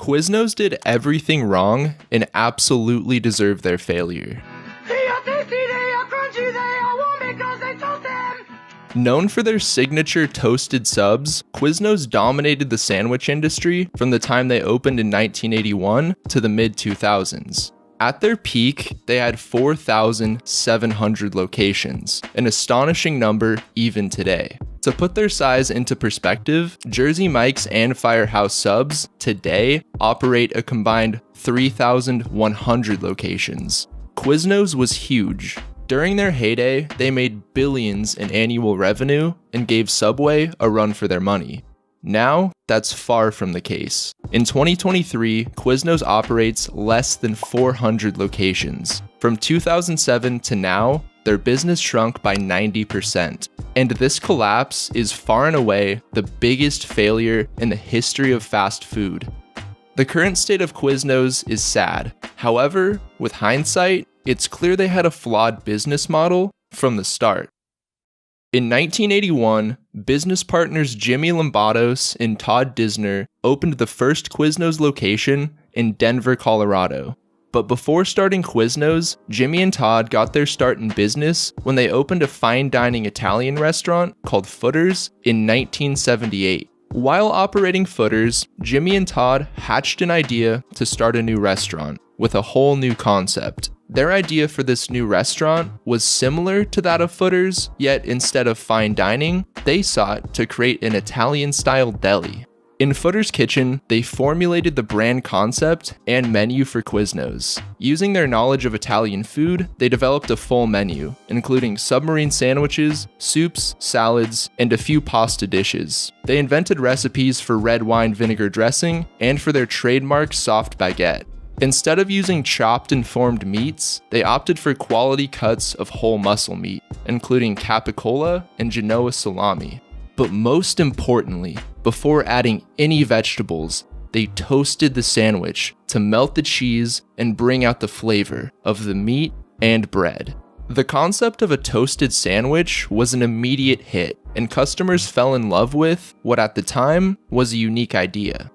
Quiznos did everything wrong and absolutely deserved their failure. They are tasty, they are crunchy, they are warm because they toast them. Known for their signature toasted subs, Quiznos dominated the sandwich industry from the time they opened in 1981 to the mid-2000s. At their peak, they had 4,700 locations, an astonishing number even today. To put their size into perspective, Jersey Mike's and Firehouse Subs today operate a combined 3,100 locations. Quiznos was huge. During their heyday, they made billions in annual revenue and gave Subway a run for their money. Now, that's far from the case. In 2023, Quiznos operates less than 400 locations. From 2007 to now, their business shrunk by 90%. And this collapse is far and away the biggest failure in the history of fast food. The current state of Quiznos is sad. However, with hindsight, it's clear they had a flawed business model from the start. In 1981, business partners Jimmy Lombardos and Todd Disner opened the first Quiznos location in Denver, Colorado. But before starting Quiznos, Jimmy and Todd got their start in business when they opened a fine dining Italian restaurant called Fuddruckers in 1978. While operating Fuddruckers, Jimmy and Todd hatched an idea to start a new restaurant with a whole new concept. Their idea for this new restaurant was similar to that of Fuddruckers, yet instead of fine dining, they sought to create an Italian-style deli. In Fuddruckers' kitchen, they formulated the brand concept and menu for Quiznos. Using their knowledge of Italian food, they developed a full menu, including submarine sandwiches, soups, salads, and a few pasta dishes. They invented recipes for red wine vinegar dressing and for their trademark soft baguette. Instead of using chopped and formed meats, they opted for quality cuts of whole muscle meat, including capicola and Genoa salami. But most importantly, before adding any vegetables, they toasted the sandwich to melt the cheese and bring out the flavor of the meat and bread. The concept of a toasted sandwich was an immediate hit, and customers fell in love with what at the time was a unique idea.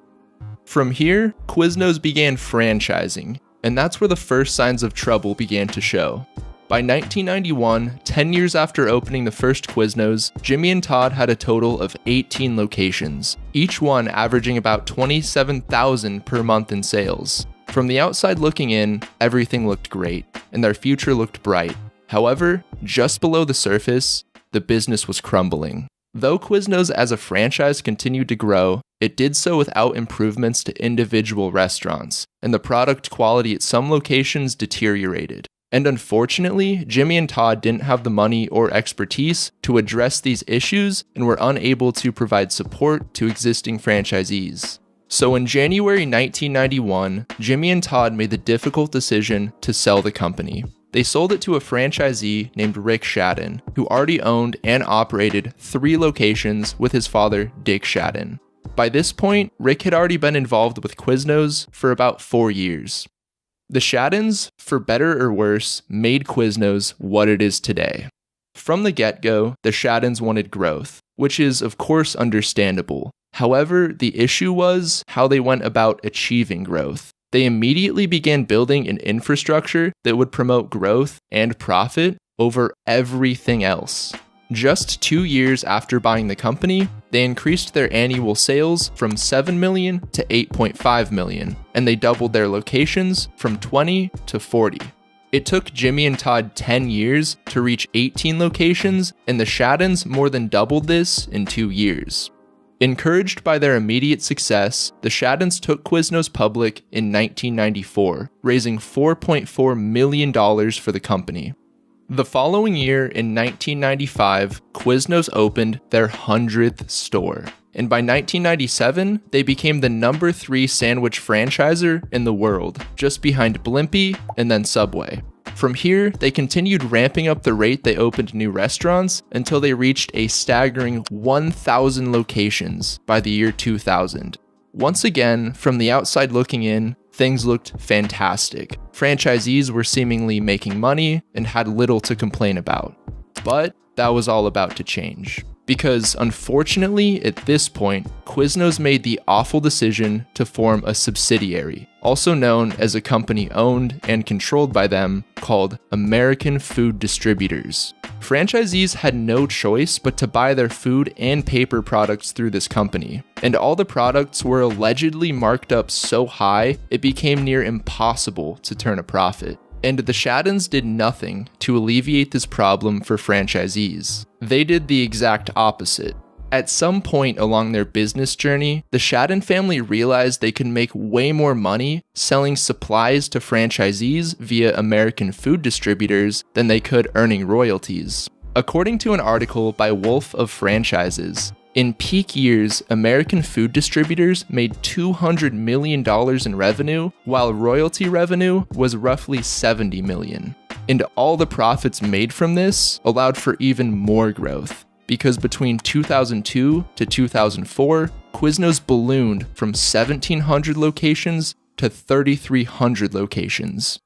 From here, Quiznos began franchising, and that's where the first signs of trouble began to show. By 1991, 10 years after opening the first Quiznos, Jimmy and Todd had a total of 18 locations, each one averaging about $27,000 per month in sales. From the outside looking in, everything looked great, and their future looked bright. However, just below the surface, the business was crumbling. Though Quiznos as a franchise continued to grow, it did so without improvements to individual restaurants, and the product quality at some locations deteriorated. And unfortunately, Jimmy and Todd didn't have the money or expertise to address these issues and were unable to provide support to existing franchisees. So in January 1991, Jimmy and Todd made the difficult decision to sell the company. They sold it to a franchisee named Rick Shadden, who already owned and operated 3 locations with his father, Dick Shadden. By this point, Rick had already been involved with Quiznos for about 4 years. The Shaddens, for better or worse, made Quiznos what it is today. From the get-go, the Shaddens wanted growth, which is of course understandable. However, the issue was how they went about achieving growth. They immediately began building an infrastructure that would promote growth and profit over everything else. Just 2 years after buying the company, they increased their annual sales from $7 million to $8.5 million, and they doubled their locations from 20 to 40. It took Jimmy and Todd 10 years to reach 18 locations, and the Shaddens more than doubled this in 2 years. Encouraged by their immediate success, the Shaddens took Quiznos public in 1994, raising $4.4 million for the company. The following year, in 1995, Quiznos opened their 100th store, and by 1997, they became the number 3 sandwich franchisor in the world, just behind Blimpie and then Subway. From here, they continued ramping up the rate they opened new restaurants until they reached a staggering 1,000 locations by the year 2000. Once again, from the outside looking in, things looked fantastic. Franchisees were seemingly making money and had little to complain about. But that was all about to change. because unfortunately at this point, Quiznos made the awful decision to form a subsidiary, also known as a company owned and controlled by them, called American Food Distributors. Franchisees had no choice but to buy their food and paper products through this company, and all the products were allegedly marked up so high it became near impossible to turn a profit. And the Shaddens did nothing to alleviate this problem for franchisees. They did the exact opposite. At some point along their business journey, the Shadden family realized they could make way more money selling supplies to franchisees via American Food Distributors than they could earning royalties. According to an article by Wolf of Franchises, in peak years, American Food Distributors made $200 million in revenue, while royalty revenue was roughly $70 million. And all the profits made from this allowed for even more growth, because between 2002 to 2004, Quiznos ballooned from 1,700 locations to 3,300 locations.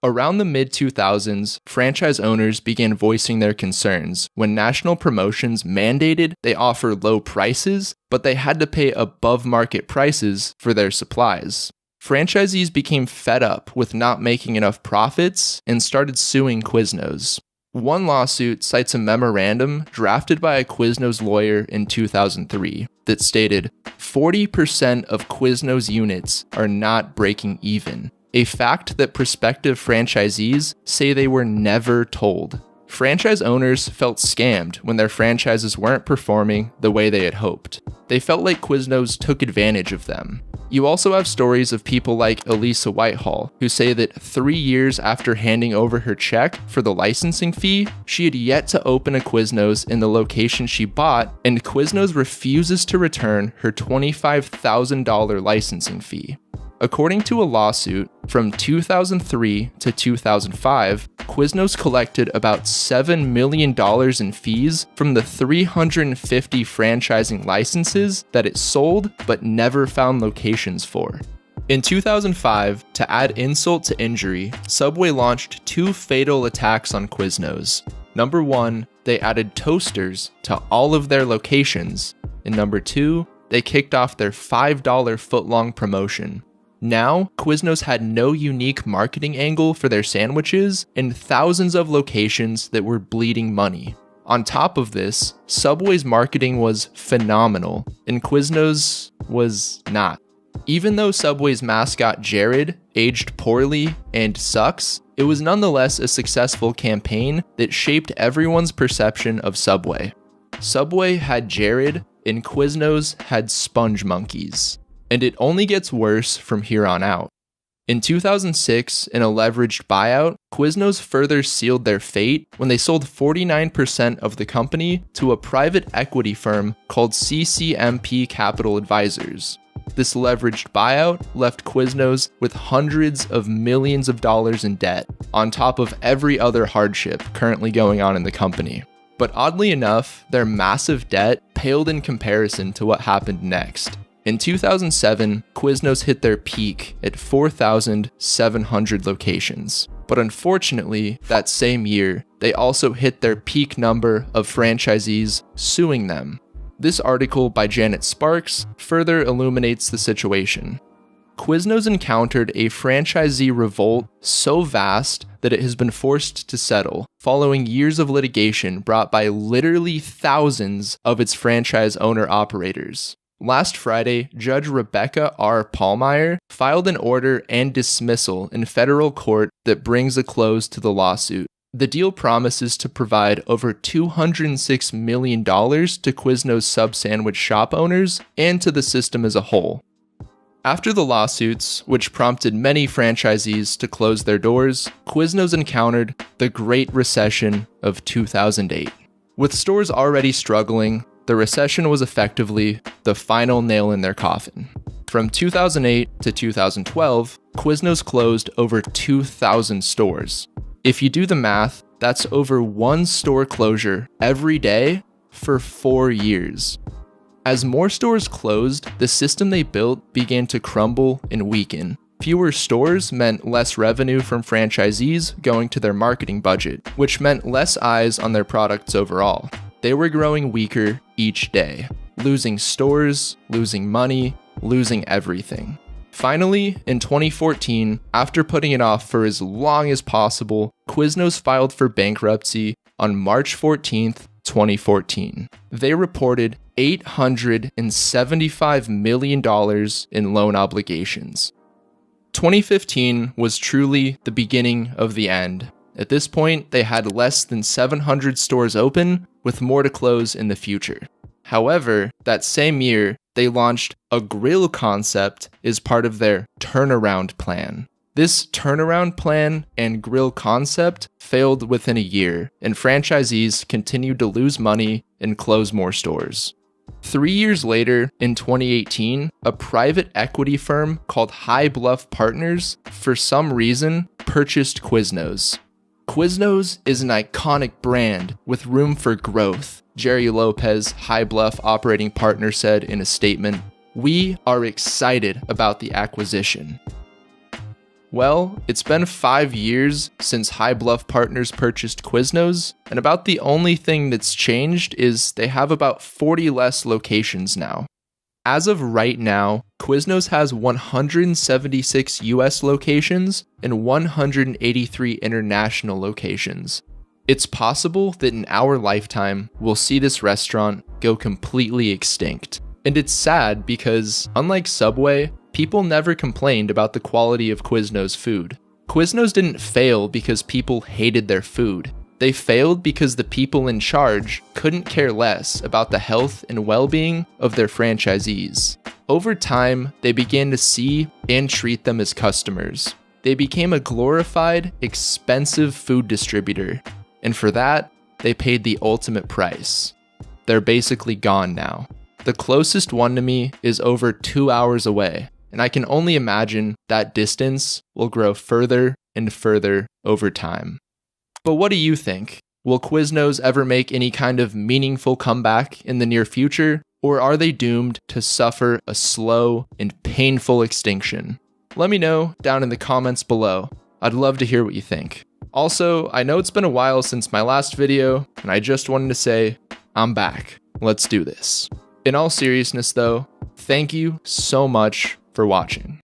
Around the mid-2000s, franchise owners began voicing their concerns when national promotions mandated they offer low prices, but they had to pay above-market prices for their supplies. Franchisees became fed up with not making enough profits and started suing Quiznos. One lawsuit cites a memorandum drafted by a Quiznos lawyer in 2003 that stated 40% of Quiznos units are not breaking even, a fact that prospective franchisees say they were never told. Franchise owners felt scammed when their franchises weren't performing the way they had hoped. They felt like Quiznos took advantage of them. You also have stories of people like Elisa Whitehall, who say that 3 years after handing over her check for the licensing fee, she had yet to open a Quiznos in the location she bought, and Quiznos refuses to return her $25,000 licensing fee. According to a lawsuit, from 2003 to 2005, Quiznos collected about $7 million in fees from the 350 franchising licenses that it sold but never found locations for. In 2005, to add insult to injury, Subway launched 2 fatal attacks on Quiznos. Number 1, they added toasters to all of their locations, and number 2, they kicked off their $5 footlong promotion. Now, Quiznos had no unique marketing angle for their sandwiches and thousands of locations that were bleeding money. On top of this, Subway's marketing was phenomenal, and Quiznos was not. Even though Subway's mascot Jared aged poorly and sucks, it was nonetheless a successful campaign that shaped everyone's perception of Subway. Subway had Jared, and Quiznos had sponge monkeys. And it only gets worse from here on out. In 2006, in a leveraged buyout, Quiznos further sealed their fate when they sold 49% of the company to a private equity firm called CCMP Capital Advisors. This leveraged buyout left Quiznos with hundreds of millions of dollars in debt, on top of every other hardship currently going on in the company. But oddly enough, their massive debt paled in comparison to what happened next. In 2007, Quiznos hit their peak at 4,700 locations. But unfortunately, that same year, they also hit their peak number of franchisees suing them. This article by Janet Sparks further illuminates the situation. Quiznos encountered a franchisee revolt so vast that it has been forced to settle, following years of litigation brought by literally thousands of its franchise owner-operators. Last Friday, Judge Rebecca R. Pallmeyer filed an order and dismissal in federal court that brings a close to the lawsuit. The deal promises to provide over $206 million to Quiznos sub-sandwich shop owners and to the system as a whole. After the lawsuits, which prompted many franchisees to close their doors, Quiznos encountered the Great Recession of 2008. With stores already struggling, the recession was effectively the final nail in their coffin. From 2008 to 2012, Quiznos closed over 2,000 stores. If you do the math, that's over 1 store closure every day for 4 years. As more stores closed, the system they built began to crumble and weaken. Fewer stores meant less revenue from franchisees going to their marketing budget, which meant less eyes on their products overall. they were growing weaker each day, losing stores, losing money, losing everything. Finally, in 2014, after putting it off for as long as possible, Quiznos filed for bankruptcy on March 14th, 2014. They reported $875 million in loan obligations. 2015 was truly the beginning of the end. At this point, they had less than 700 stores open, with more to close in the future. However, that same year, they launched a grill concept as part of their turnaround plan. This turnaround plan and grill concept failed within a year, and franchisees continued to lose money and close more stores. 3 years later, in 2018, a private equity firm called High Bluff Partners, for some reason, purchased Quiznos. Quiznos is an iconic brand with room for growth, Jerry Lopez, High Bluff operating partner, said in a statement. "We are excited about the acquisition." Well, it's been 5 years since High Bluff Partners purchased Quiznos, and about the only thing that's changed is they have about 40 less locations now. As of right now, Quiznos has 176 US locations and 183 international locations. It's possible that in our lifetime, we'll see this restaurant go completely extinct. And it's sad because, unlike Subway, people never complained about the quality of Quiznos food. Quiznos didn't fail because people hated their food. They failed because the people in charge couldn't care less about the health and well-being of their franchisees. Over time, they began to see and treat them as customers. They became a glorified, expensive food distributor. And for that, they paid the ultimate price. They're basically gone now. The closest one to me is over 2 hours away, and I can only imagine that distance will grow further and further over time. But what do you think? Will Quiznos ever make any kind of meaningful comeback in the near future, or are they doomed to suffer a slow and painful extinction? Let me know down in the comments below. I'd love to hear what you think. Also, I know it's been a while since my last video, and I just wanted to say, I'm back. Let's do this. In all seriousness though, thank you so much for watching.